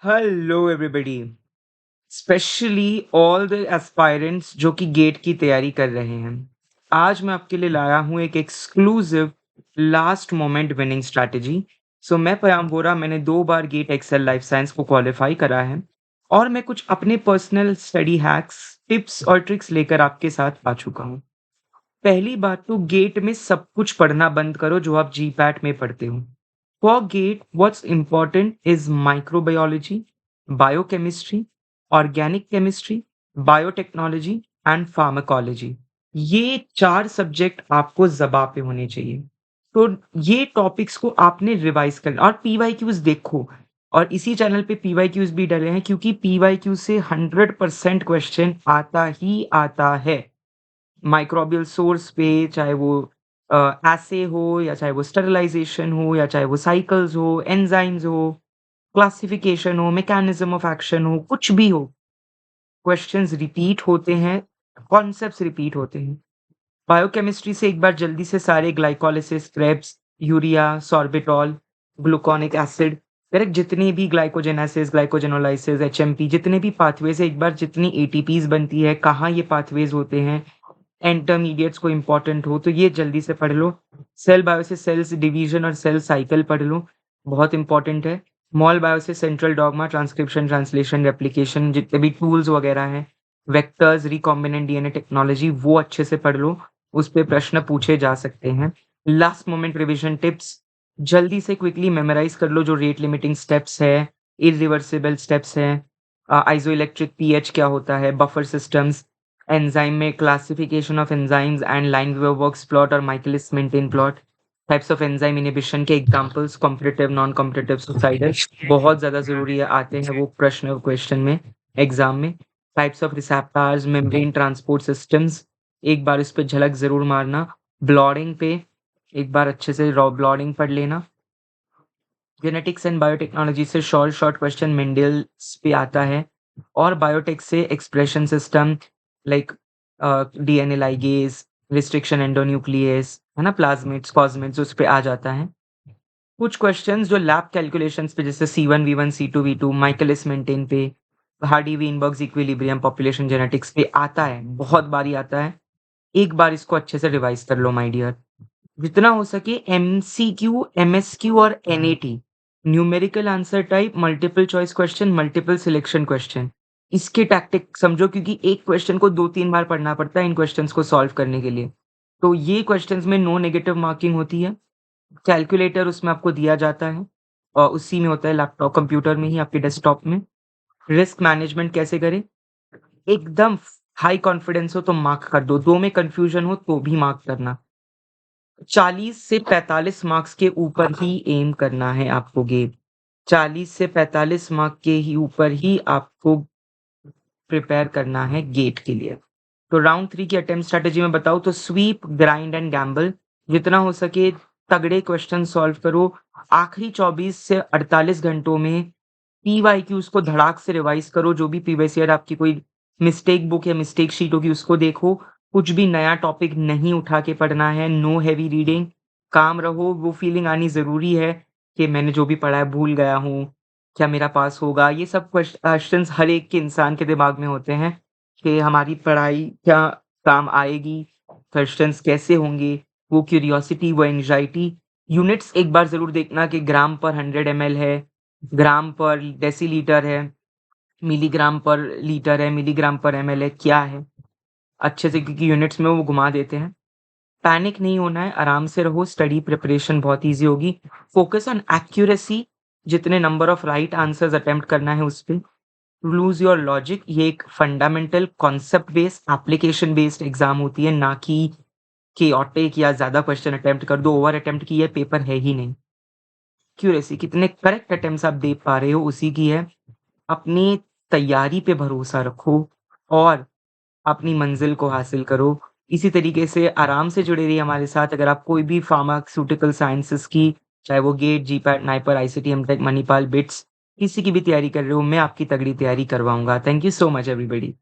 Hello everybody, specially all the aspirants जो कि gate की तैयारी कर रहे हैं। आज मैं आपके लिए लाया हूँ एक exclusive last moment winning strategy. मैं पयाम वोरा, मैंने 2 बार गेट एक्सेल लाइफ साइंस को क्वालिफाई करा है और मैं कुछ अपने पर्सनल स्टडी हैक्स, टिप्स और ट्रिक्स लेकर आपके साथ आ चुका हूँ। पहली बात तो गेट में सब कुछ पढ़ना बंद करो जो आप जीपैट में पढ़ते हो। For GATE what's important is microbiology, biochemistry, organic chemistry, biotechnology and pharmacology. ये 4 सब्जेक्ट आपको ज़बां पे होने चाहिए। तो ये टॉपिक्स को आपने रिवाइज़ करना और पीवाईक्यूज़ देखो। और इसी चैनल पे पीवाईक्यूज़ भी डले हैं क्योंकि पीवाईक्यू से 100% क्वेश्चन आता ही आता है। माइक्रोबियल सोर्स पे, चाहे वो एसे हो या चाहे वो स्टरलाइज़ेशन हो या चाहे वो साइकल्स हो, एंजाइम्स हो, क्लासिफिकेशन हो, मैकेनिज़्म ऑफ एक्शन हो, कुछ भी हो, क्वेश्चंस रिपीट होते हैं, कॉन्सेप्ट्स रिपीट होते हैं। बायोकेमिस्ट्री से एक बार जल्दी से सारे glycolysis, Krebs, urea, sorbitol, gluconic acid, correct, जितनी भी ग्लाइकोजेनेसिस, ग्लाइकोजेनोलाइसिस, एचएमपी, जितने भी पाथवेज़ है, एक बार जितनी एटीपीज़ बनती है, कहाँ ये पाथवेज़ होते हैं, इंटरमीडिएट्स को इम्पोर्टेंट हो, तो ये जल्दी से पढ़ लो। सेल बायो से सेल्स डिवीज़न और सेल साइकिल पढ़ लो, बहुत इम्पोर्टेंट है। मॉल बायो से central dogma, transcription, translation, replication, जितने भी टूल्स वगैरह हैं, वेक्टर्स, रिकॉम्बिनेंट डीएनए टेक्नोलॉजी, वो अच्छे से पढ़ लो, उस पे प्रश्न पूछे जा सकते हैं। लास्ट मोमेंट रिविज़न टिप्स, जल्दी से क्विकली मेमोराइज़ कर लो जो रेट लिमिटिंग स्टेप्स है, इर्रिवर्सिबल स्टेप्स हैं, आइसोइलेक्ट्रिक पीएच क्या होता है, बफर सिस्टम्स, एंजाइम में classification of enzymes and Lineweaver Burk plot और Michaelis Menten plot, types of enzyme inhibition के examples, competitive, non competitive, suicidal, बहुत ज़्यादा ज़रूरी है, आते हैं वो प्रश्न क्वेश्चन में, एग्ज़ाम में। Types of receptors, membrane transport systems, एक बार इस पे झलक ज़रूर मारना। ब्लॉटिंग पे एक बार अच्छे से ब्लॉटिंग पढ़ लेना। जेनेटिक्स एंड बायोटेक्नोलॉजी से शॉर्ट क्वेश्चन मेंडल्स पे आता है और बायोटेक से expression system, like DNA ligase, restriction endonuclease, है ना, प्लाज्मिड्स, कॉस्मिड्स, उस पे आ जाता है। कुछ क्वेश्चंस जो लैब कैलकुलेशंस पे, जैसे C1 V1 C2 V2, Michaelis Menten पे, हार्डी वीनबर्ग्स इक्विलिब्रियम, पॉपुलेशन जेनेटिक्स पे आता है, बहुत बारी आता है। एक बार इसको अच्छे से रिवाइज कर लो माय डियर। जितना हो सके एमसीक्यू, एमएसक्यू और NAT, numerical answer type, multiple choice question, multiple selection question, इसके टैक्टिक समझो क्योंकि एक क्वेश्चन को 2-3 बार पढ़ना पड़ता है इन क्वेश्चंस को सॉल्व करने के लिए। तो ये क्वेश्चंस में नो नेगेटिव मार्किंग होती है। कैलकुलेटर उसमें आपको दिया जाता है और उसी में होता है, लैपटॉप कंप्यूटर में ही, आपके डेस्कटॉप में। रिस्क मैनेजमेंट कैसे करें? एकदम हाई कॉन्फिडेंस हो तो मार्क कर दो, 2 में कन्फ्यूजन हो तो भी मार्क करना। 40 से 45 मार्क्स के ऊपर ही एम करना है आपको गेट। 40 से 45 मार्क के ही ऊपर ही आपको प्रिपेयर करना है गेट के लिए। तो राउंड 3 की अटेम्प्ट स्ट्रैटेजी में बताऊँ तो स्वीप, ग्राइंड एंड गैम्बल, जितना हो सके तगड़े क्वेश्चन सॉल्व करो। आखिरी 24 से 48 घंटों में पीवाईक्यूज़ को धड़ाक से रिवाइज़ करो, जो भी प्रीवियस ईयर आपकी कोई मिस्टेक बुक या मिस्टेक शीट होगी उसको देखो। कुछ भी नया टॉपिक नहीं उठा के पढ़ना है, नो हेवी रीडिंग, काम रहो, वो फीलिंग आनी ज़रूरी है कि मैंने जो भी पढ़ा है भूल गया हूँ, क्या मेरा पास होगा? ये सब क्वेश्चंस हर एक के इंसान के दिमाग में होते हैं कि हमारी पढ़ाई क्या काम आएगी? क्वेश्चंस कैसे होंगे? वो क्यूरियोसिटी, वो एंग्ज़ायटी। यूनिट्स एक बार ज़रूर देखना कि ग्राम पर 100 एमएल है, ग्राम पर डेसीलीटर है, मिलीग्राम पर लीटर है, मिलीग्राम पर एमएल है, क्या है? अच्छे से, क्योंकि यूनिट्स में वो घुमा देते हैं। पैनिक नहीं होना है, आराम से रहो, स्टडी प्रिपरेशन बहुत ईज़ी होगी। फोकस ऑन एक्यूरेसी, जितने number of right answers attempt करना है उस पे। लूज़ योर लॉजिक, ये एक fundamental concept based, application based exam होती है, ना कि केओटिक या ज़्यादा क्वेश्चन अटेम्प्ट कर दो, ओवर अटेम्प्ट की ये पेपर है ही नहीं। एक्यूरेसी, कितने करेक्ट अटेम्प्ट्स आप दे पा रहे हो उसी की है। अपनी तैयारी पे भरोसा रखो और अपनी मंज़िल को हासिल करो। इसी तरीके से आराम से जुड़े रहिए हमारे साथ। अगर आप कोई भी फार्मास्यूटिकल साइंसेज़ की, चाहे वो GATE, GPAT, NIPER, ICT, MTech, Manipal, BITS, किसी की भी तैयारी कर रहे हो, मैं आपकी तगड़ी तैयारी करवाऊँगा। Thank you so much everybody.